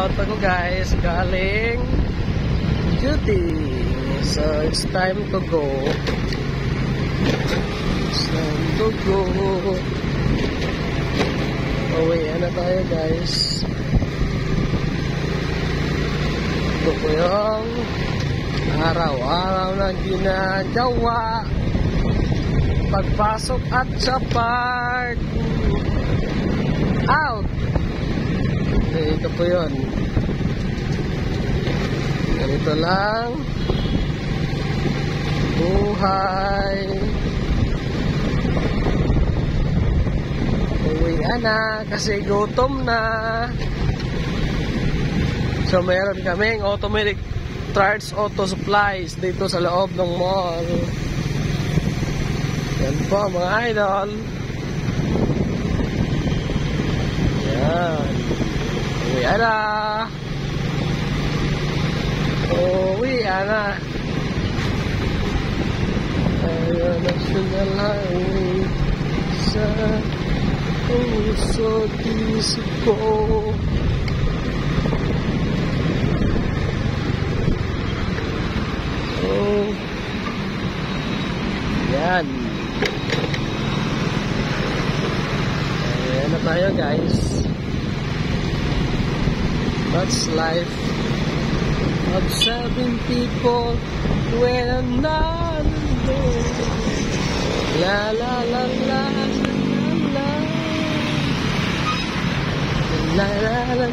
out ako guys, galing duty. So it's time to go. It's time to go. Uwi na tayo guys. Ito po yung araw-araw na ginagawa pagpasok at sa park out. Ito po yun. Ganito lang buhay. Uwian na kasi gutom na. So meron kaming automatic charge auto supplies dito sa loob ng mall. Yan po mga idol. Yan. Uwian na. Uwian na. Ayun, National Highway sa puso isip ko. Yan. Ayan na tayo guys. That's life of 7 people when I'm not alone. La la la la la la la la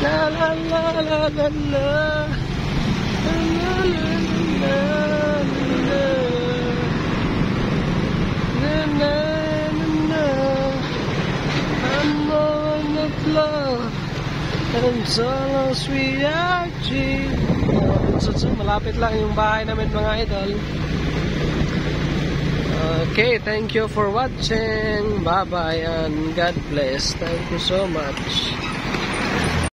la la la la la la and so long sweet achieve. So malapit lang yung bahay namin mga idol. Okay, thank you for watching. Bye bye and God bless. Thank you so much.